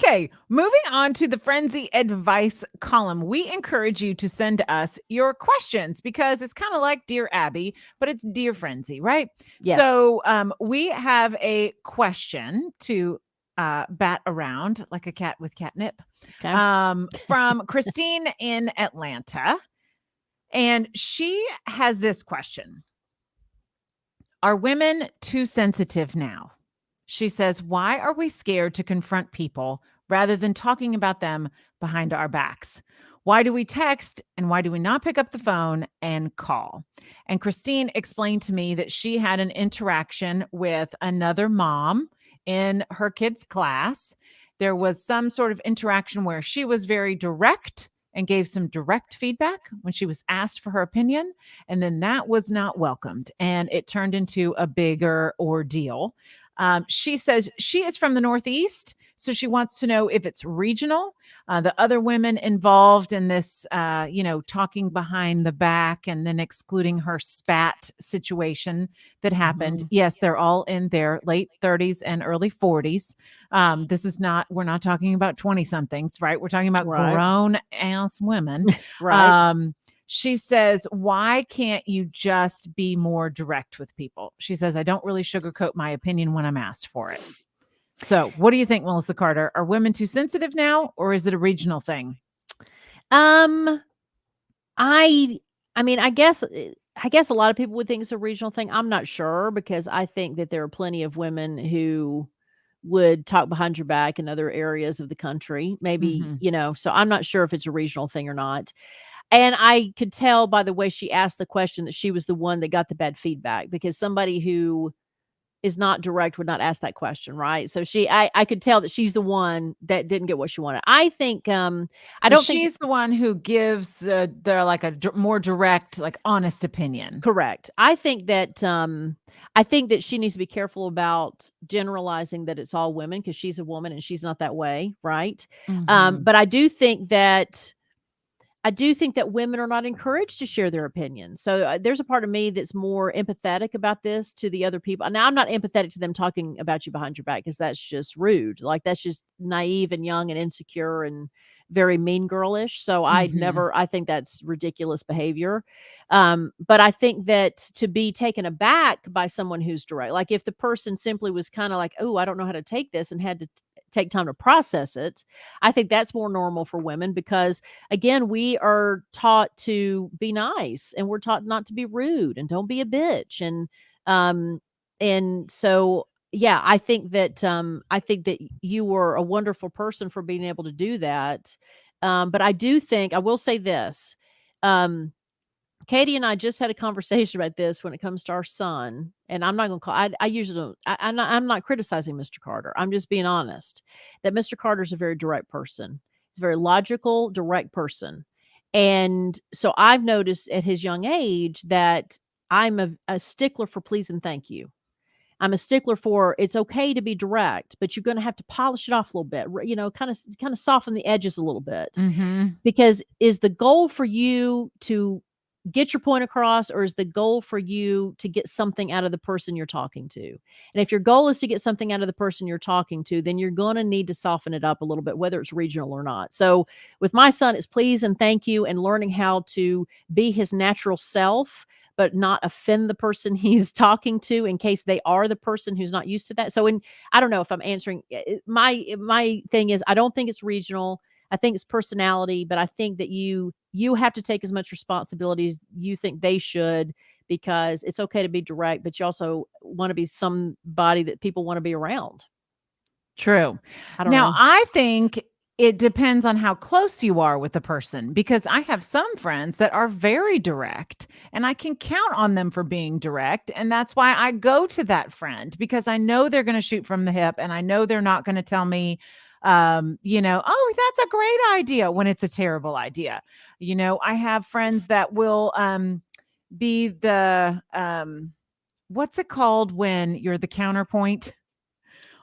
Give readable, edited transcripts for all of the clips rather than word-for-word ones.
Okay, moving on to the Friendzy advice column. We encourage you to send us your questions because it's kind of like Dear Abby, but it's Dear Friendzy, right? Yes. So we have a question to bat around like a cat with catnip Okay. from Christine in Atlanta. And she has this question. Are women too sensitive now? She says, why are we scared to confront people rather than talking about them behind our backs? Why do we text and why do we not pick up the phone and call? And Christine explained to me that she had an interaction with another mom in her kid's class. There was some sort of interaction where she was very direct and gave some direct feedback when she was asked for her opinion. And then that was not welcomed and it turned into a bigger ordeal. She says she is from the Northeast, so she wants to know if it's regional. The other women involved in this, talking behind the back and then excluding her spat situation that happened. Mhm. Yes, they're all in their late 30s and early 40s. We're not talking about 20 somethings, right? We're talking about Right. grown ass women. Right. Um, she says, why can't you just be more direct with people? She says, I don't really sugarcoat my opinion when I'm asked for it. So, what do you think, Melissa Carter? Are women too sensitive now, or is it a regional thing? Um, I I mean, I guess a lot of people would think it's a regional thing. I'm not sure because I think that there are plenty of women who would talk behind your back in other areas of the country. Maybe, Mhm. so I'm not sure if it's a regional thing or not. And I could tell by the way she asked the question that she was the one that got the bad feedback because somebody who is not direct would not ask that question, right? So I could tell that she's the one that didn't get what she wanted. I think I Well, don't think she's the one who gives they're like more direct, like honest opinion. correct. I think that she needs to be careful about generalizing that it's all women because she's a woman and she's not that way, right? Mhm. But I do think that women are not encouraged to share their opinions. So there's a part of me that's more empathetic about this to the other people. Now, I'm not empathetic to them talking about you behind your back because that's just rude. Like that's just naive and young and insecure and very mean girlish. So Mhm. I think that's ridiculous behavior. But I think that to be taken aback by someone who's direct, like if the person simply was kind of like, oh, I don't know how to take this and had to take time to process it, I think that's more normal for women because again, we are taught to be nice and we're taught not to be rude and don't be a bitch. Um and so yeah, I think that you were a wonderful person for being able to do that. But I do think I will say this. Um Katie and I just had a conversation about this when it comes to our son, and I'm not going to call. I usually don't. I'm not criticizing Mr. Carter. I'm just being honest that Mr. Carter is a very direct person. He's a very logical, direct person, and so I've noticed at his young age that I'm a stickler for please and thank you. I'm a stickler for it's okay to be direct, but you're going to have to polish it off a little bit. Kind of soften the edges a little bit Mhm. because is the goal for you to get your point across or is the goal for you to get something out of the person you're talking to? And if your goal is to get something out of the person you're talking to, then you're going to need to soften it up a little bit, whether it's regional or not. So with my son, it's please and thank you and learning how to be his natural self but not offend the person he's talking to in case they are the person who's not used to that. So I don't know if I'm answering my thing is I don't think it's regional. I think it's personality, but I think that you have to take as much responsibility as you think they should because it's okay to be direct, but you also want to be somebody that people want to be around. True. I don't Now, know. I think it depends on how close you are with the person because I have some friends that are very direct and I can count on them for being direct. And that's why I go to that friend because I know they're going to shoot from the hip and I know they're not going to tell me, oh, that's a great idea when it's a terrible idea. I have friends that will be what's it called when you're the counterpoint?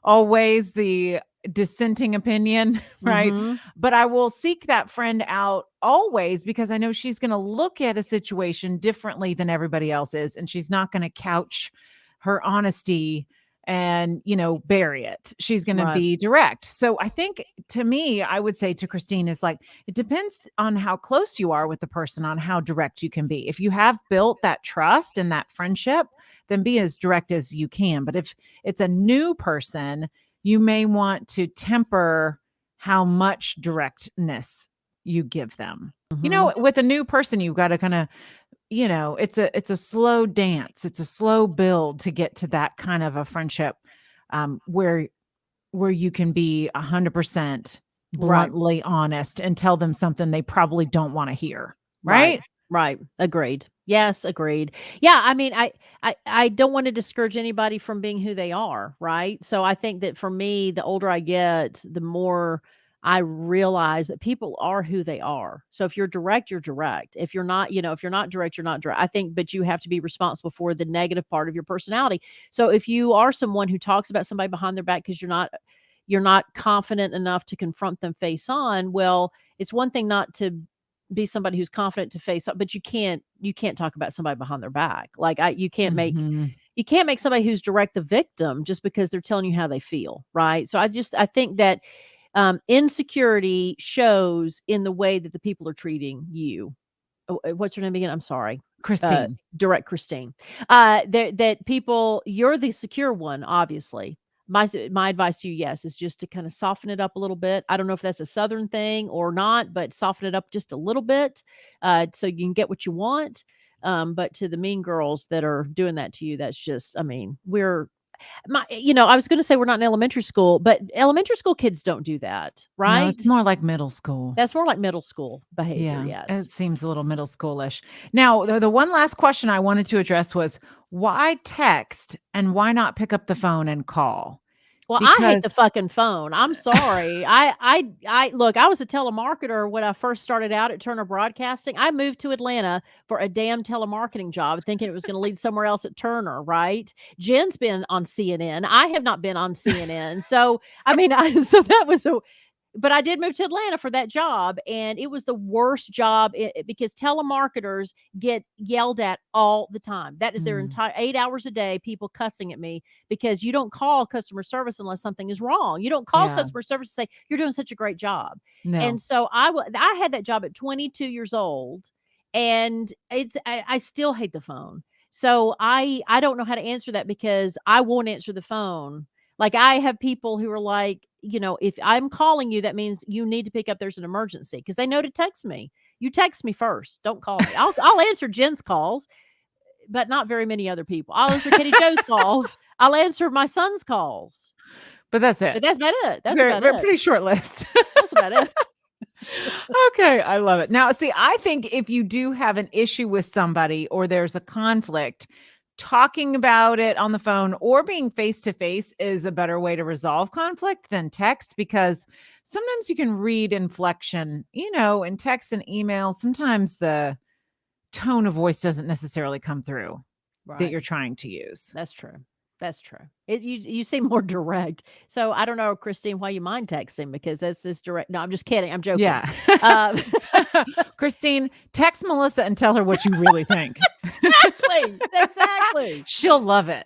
Always the dissenting opinion, right? Mhm. But I will seek that friend out always because I know she's going to look at a situation differently than everybody else is. And she's not going to couch her honesty and, bury it. She's going to Right. be direct. So I think, to me, I would say to Christine is like, it depends on how close you are with the person, on how direct you can be. If you have built that trust and that friendship, then be as direct as you can. But if it's a new person, you may want to temper how much directness you give them. Mhm. With a new person, you've got to kind of, it's a slow dance. It's a slow build to get to that kind of a friendship, where you can be 100% Right. bluntly honest and tell them something they probably don't want to hear. Right. Right? Right. Agreed. Yes, agreed. Yeah, I mean, I don't want to discourage anybody from being who they are, right? So I think that for me, the older I get, the more I realize that people are who they are. So if you're direct, you're direct. If you're not, if you're not direct, you're not direct. I think, but you have to be responsible for the negative part of your personality. So if you are someone who talks about somebody behind their back because you're not confident enough to confront them face on, well, it's one thing not to be somebody who's confident to face up, but you can't talk about somebody behind their back. Like Mhm. you can't make somebody who's direct the victim just because they're telling you how they feel, right? So I think that insecurity shows in the way that the people are treating you. What's your name again? I'm sorry. Uh, Christine. Direct Christine. That people, you're the secure one, obviously. My advice to you, yes, is just to kind of soften it up a little bit. I don't know if that's a Southern thing or not, but soften it up just a little bit, so you can get what you want. But to the mean girls that are doing that to you, that's just, I mean, I was going to say we're not in elementary school, but elementary school kids don't do that, No, right? it's more like middle school. That's more like middle school behavior. Yeah, it Yes. seems a little middle schoolish. Now, the one last question I wanted to address was, why text and why not pick up the phone and call? Well, I hate the Because fucking phone. I'm sorry. I look, I was a telemarketer when I first started out at Turner Broadcasting. I moved to Atlanta for a damn telemarketing job thinking it was going to lead somewhere else at Turner, right? Jen's been on CNN. I have not been on CNN. So, I mean, so that was but I did move to Atlanta for that job, and it was the worst job because telemarketers get yelled at all the time. That is their Mm, entire 8 hours a day, people cussing at me because you don't call customer service unless something is wrong. You don't call yeah, customer service to say, you're doing such a great job. no. And so I had that job at 22 years old, and I still hate the phone. So I don't know how to answer that because I won't answer the phone. Like, I have people who are like, if I'm calling you, that means you need to pick up. There's an emergency because they know to text me. You text me first. Don't call me. I'll answer Jen's calls, but not very many other people. I'll answer Katie Joe's calls. I'll answer my son's calls. But that's But it. that's about it. That's Very, about very it. pretty short list. That's about it. Okay, I love it. Now, see, I think if you do have an issue with somebody or there's a conflict, talking about it on the phone or being face to face is a better way to resolve conflict than text, because sometimes you can read inflection, in text and email. Sometimes the tone of voice doesn't necessarily come through that Right. you're trying to use. That's true. That's true. You seem more direct. So I don't know, Christine, why you mind texting because that's this direct. No, I'm just kidding. I'm joking. Yeah. Uh, Christine, text Melissa and tell her what you really think. exactly. Exactly. She'll love it.